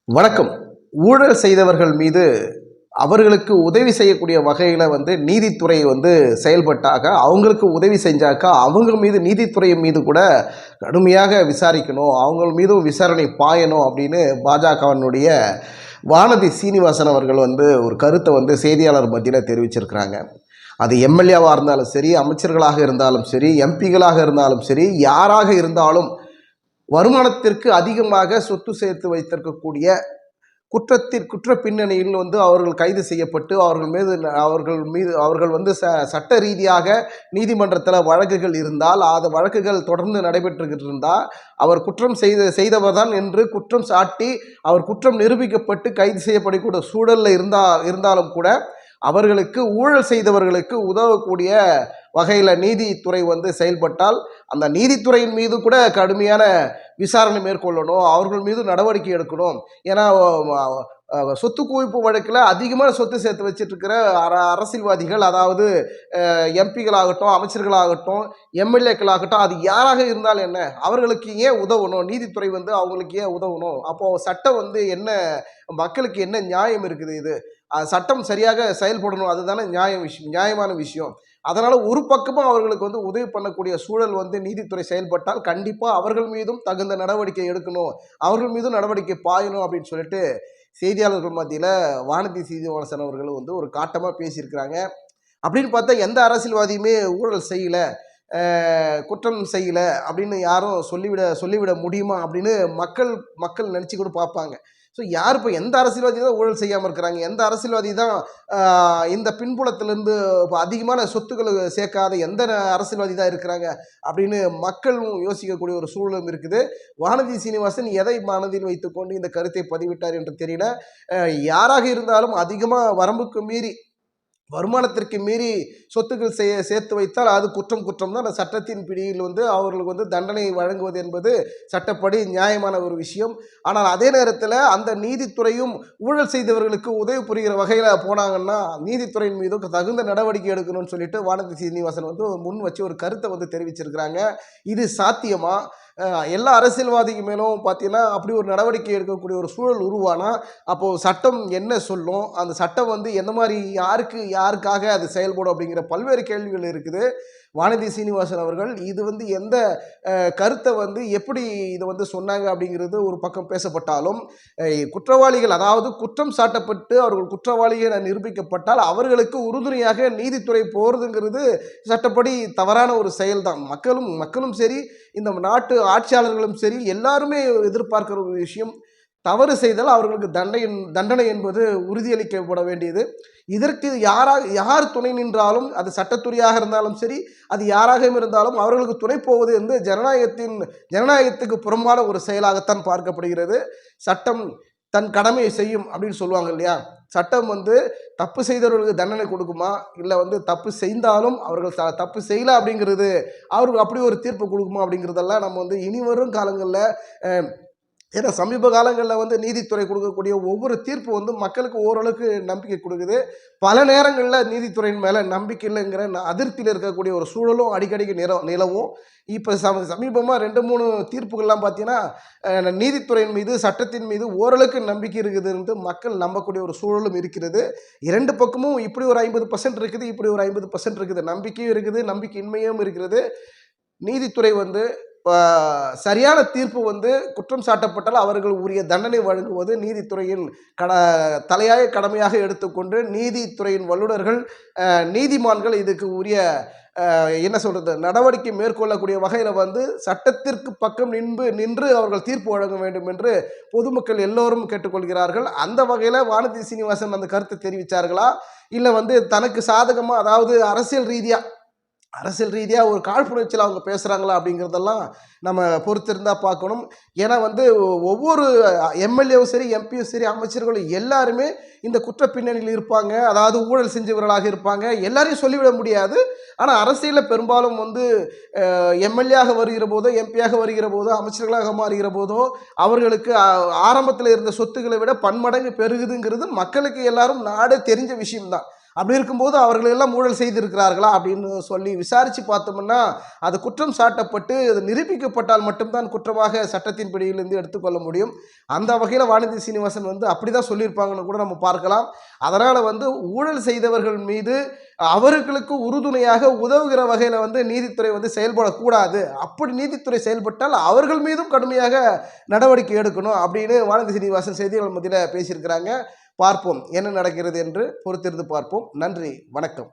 வணக்கம். ஊழல் செய்தவர்கள் மீது அவர்களுக்கு உதவி செய்யக்கூடிய வகையில் நீதித்துறை செயல்பட்டாக அவங்களுக்கு உதவி செஞ்சாக்கா அவங்க மீது நீதித்துறை மீது கூட கடுமையாக விசாரிக்கணும், அவங்க மீதும் விசாரணை பாயணும் அப்படின்னு பாஜகவினுடைய வானதி சீனிவாசன் அவர்கள் ஒரு கருத்தை செய்தியாளர் மத்தியில் தெரிவிச்சிருக்கிறாங்க. அது எம்எல்ஏவாக இருந்தாலும் சரி, அமைச்சர்களாக இருந்தாலும் சரி, எம்பிகளாக இருந்தாலும் சரி, யாராக இருந்தாலும் வருமானத்திற்கு அதிகமாக சொத்து சேர்த்து வைத்திருக்கக்கூடிய குற்ற பின்னணியில் அவர்கள் கைது செய்யப்பட்டு அவர்கள் சட்ட ரீதியாக நீதிமன்றத்தில் வழக்குகள் இருந்தால் அந்த வழக்குகள் தொடர்ந்து நடைபெற்றுக்கிட்டு இருந்தால் அவர் குற்றம் செய்தவர் தான் என்று குற்றம் சாட்டி அவர் குற்றம் நிரூபிக்கப்பட்டு கைது செய்யப்படக்கூடிய சூழலில் இருந்தாலும் கூட அவர்களுக்கு ஊழல் செய்தவர்களுக்கு உதவக்கூடிய வகையில் நீதித்துறை செயல்பட்டால் அந்த நீதித்துறையின் மீது கூட கடுமையான விசாரணை மேற்கொள்ளணும், அவர்கள் மீது நடவடிக்கை எடுக்கணும். ஏன்னா சொத்து குவிப்பு வழக்கில் அதிகமான சொத்து சேர்த்து வச்சுட்டு இருக்கிற அரசியல்வாதிகள், அதாவது எம்பிகளாகட்டும், அமைச்சர்களாகட்டும், எம்எல்ஏக்களாகட்டும், அது யாராக இருந்தாலும் என்ன, அவர்களுக்கு ஏன் உதவணும்? நீதித்துறை அவங்களுக்கு ஏன் உதவணும்? அப்போது சட்டம் என்ன, மக்களுக்கு என்ன நியாயம் இருக்குது? இது சட்டம் சரியாக செயல்படணும், அதுதானே நியாயமான விஷயம். அதனால் ஒரு பக்கமும் அவர்களுக்கு உதவி பண்ணக்கூடிய சூழல் நீதித்துறை செயல்பட்டால் கண்டிப்பாக அவர்கள் மீதும் தகுந்த நடவடிக்கை எடுக்கணும், அவர்கள் மீதும் நடவடிக்கை பாயணும் அப்படின்னு சொல்லிட்டு செய்தியாளர்கள் மத்தியில் வானதி சீனிவாசன் அவர்கள் ஒரு காட்டமாக பேசியிருக்கிறாங்க. அப்படின்னு பார்த்தா எந்த அரசியல்வாதியுமே ஊழல் செய்யலை, குற்றம் செய்யலை அப்படின்னு யாரும் சொல்லிவிட முடியுமா அப்படின்னு மக்கள் நினச்சி கூட பார்ப்பாங்க. ஸோ யார் இப்போ எந்த அரசியல்வாதி தான் ஊழல் செய்யாமல் இருக்கிறாங்க? எந்த அரசியல்வாதி தான் இந்த பின்புலத்திலேருந்து இப்போ அதிகமான சொத்துக்களை சேர்க்காத எந்த அரசியல்வாதி தான் இருக்கிறாங்க அப்படின்னு மக்களும் யோசிக்கக்கூடிய ஒரு சூழலும் இருக்குது. வானதி சீனிவாசன் எதை மனதில் வைத்துக்கொண்டு இந்த கருத்தை பதிவிட்டார் என்று தெரியல. யாராக இருந்தாலும் அதிகமாக வரம்புக்கு மீறி வருமானத்திற்கு மீறி சொத்துக்கள் சேர்த்து வைத்தால் அது குற்றம் தான். அந்த சட்டத்தின் பிடியில் அவர்களுக்கு தண்டனை வழங்குவது என்பது சட்டப்படி நியாயமான ஒரு விஷயம். ஆனால் அதே நேரத்தில் அந்த நீதித்துறையும் ஊழல் செய்தவர்களுக்கு உதவி புரிகிற வகையில் போனாங்கன்னா நீதித்துறையின் மீது தகுந்த நடவடிக்கை எடுக்கணும்னு சொல்லிட்டு வானதி சீனிவாசன் முன் வச்சு ஒரு கருத்தை தெரிவிச்சிருக்கிறாங்க. இது சாத்தியமா? எல்லா அரசியல்வாதிக்கு மேலும் பார்த்தீங்கன்னா அப்படி ஒரு நடவடிக்கை எடுக்கக்கூடிய ஒரு சூழல் உருவானா அப்போது சட்டம் என்ன சொல்லும்? அந்த சட்டம் எந்த மாதிரி யாருக்காக அது செயல்படும் அப்படிங்கிற பல்வேறு கேள்விகள் இருக்குது. வானதி சீனிவாசன் அவர்கள் இது எந்த கருத்தை எப்படி இதை சொன்னாங்க அப்படிங்கிறது ஒரு பக்கம் பேசப்பட்டாலும், குற்றவாளிகள், அதாவது குற்றம் சாட்டப்பட்டு அவர்கள் குற்றவாளிகள் நிரூபிக்கப்பட்டால் அவர்களுக்கு உறுதுணையாக நீதித்துறை போகிறதுங்கிறது சட்டப்படி தவறான ஒரு செயல்தான். மக்களும் சரி, இந்த நாட்டு ஆட்சியாளர்களும் சரி, எல்லாருமே எதிர்பார்க்கிற ஒரு விஷயம். தவறு செய்தால் அவர்களுக்கு தண்டனை என்பது உறுதியளிக்கப்பட வேண்டியது. இதற்கு யார் துணை நின்றாலும், அது சட்டத்துறையாக இருந்தாலும் சரி, அது யாராக இருந்தாலும் அவர்களுக்கு துணை போவது ஜனநாயகத்துக்கு புறம்பான ஒரு செயலாகத்தான் பார்க்கப்படுகிறது. சட்டம் தன் கடமையை செய்யும் அப்படின்னு சொல்லுவாங்க இல்லையா? சட்டம் தப்பு செய்தவர்களுக்கு தண்டனை கொடுக்குமா, இல்லை தப்பு செய்தாலும் அவர்கள் தப்பு செய்யலை அப்படிங்கிறது அவருக்கு அப்படி ஒரு தீர்ப்பு கொடுக்குமா அப்படிங்கிறதெல்லாம் நம்ம இனி வரும் காலங்களில், ஏன்னா சமீப காலங்களில் நீதித்துறை கொடுக்கக்கூடிய ஒவ்வொரு தீர்ப்பு மக்களுக்கு ஓரளவுக்கு நம்பிக்கை கொடுக்குது. பல நேரங்களில் நீதித்துறையின் மேலே நம்பிக்கை இல்லைங்கிற அதிருப்தியில் இருக்கக்கூடிய ஒரு சூழலும் அடிக்கடிக்கு நிலவும். இப்போ சமீபமாக 2-3 தீர்ப்புகள்லாம் பார்த்தீங்கன்னா நீதித்துறையின் மீது, சட்டத்தின் மீது ஓரளவுக்கு நம்பிக்கை இருக்குதுன்ட்டு மக்கள் நம்பக்கூடிய ஒரு சூழலும் இருக்கிறது. இரண்டு பக்கமும் இப்படி ஒரு 50% இருக்குது, இப்படி ஒரு 50% இருக்குது. நம்பிக்கையும் இருக்குது, நம்பிக்கையின்மையும் இருக்கிறது. நீதித்துறை சரியான தீர்ப்பு குற்றம் சாட்டப்பட்டால் அவர்கள் உரிய தண்டனை வழங்குவது நீதித்துறையின் தலையாய கடமையாக எடுத்துக்கொண்டு நீதித்துறையின் வல்லுநர்கள், நீதிமான்கள் இதுக்கு உரிய நடவடிக்கை மேற்கொள்ளக்கூடிய வகையில் சட்டத்திற்கு பக்கம் நின்று அவர்கள் தீர்ப்பு வழங்க வேண்டும் என்று பொதுமக்கள் எல்லோரும் கேட்டுக்கொள்கிறார்கள். அந்த வகையில் வானதி சீனிவாசன் அந்த கருத்தை தெரிவித்தார்களா, இல்லை தனக்கு சாதகமாக, அதாவது அரசியல் ரீதியாக ஒரு காழ்ப்புணர்ச்சியில் அவங்க பேசுகிறாங்களா அப்படிங்கிறதெல்லாம் நம்ம பொறுத்திருந்தால் பார்க்கணும். ஏன்னா ஒவ்வொரு எம்எல்ஏவும் சரி, எம்பியும் சரி, அமைச்சர்களும் எல்லாருமே இந்த குற்ற பின்னணியில் இருப்பாங்க, அதாவது ஊழல் செஞ்சவர்களாக இருப்பாங்க. எல்லாரையும் சொல்லிவிட முடியாது. ஆனால் அரசியலில் பெரும்பாலும் எம்எல்ஏயாக வருகிற போதோ, எம்பியாக வருகிற போதோ, அமைச்சர்களாக மாறுகிற போதோ அவர்களுக்கு ஆரம்பத்தில் இருந்த சொத்துக்களை விட பன்மடங்கு பெருகுதுங்கிறது மக்களுக்கு எல்லாரும் நாடே தெரிஞ்ச விஷயம்தான். அப்படி இருக்கும்போது அவர்கள் எல்லாம் ஊழல் செய்திருக்கிறார்களா அப்படின்னு சொல்லி விசாரித்து பார்த்தோம்னா அது குற்றம் சாட்டப்பட்டு அது நிரூபிக்கப்பட்டால் மட்டும்தான் குற்றமாக சட்டத்தின் பிடியிலிருந்து எடுத்துக்கொள்ள முடியும். அந்த வகையில் வானதி சீனிவாசன் வந்து அப்படி தான் சொல்லியிருப்பாங்கன்னு கூட நம்ம பார்க்கலாம். அதனால் வந்து ஊழல் செய்தவர்கள் மீது அவர்களுக்கு உறுதுணையாக உதவுகிற வகையில் வந்து நீதித்துறை வந்து செயல்படக்கூடாது. அப்படி நீதித்துறை செயல்பட்டால் அவர்கள் மீதும் கடுமையாக நடவடிக்கை எடுக்கணும் அப்படின்னு வானதி சீனிவாசன் செய்திகள் மத்தியில் பேசியிருக்கிறாங்க. பார்ப்போம் என்ன நடக்கிறது என்று பொறுத்திருந்து பார்ப்போம். நன்றி, வணக்கம்.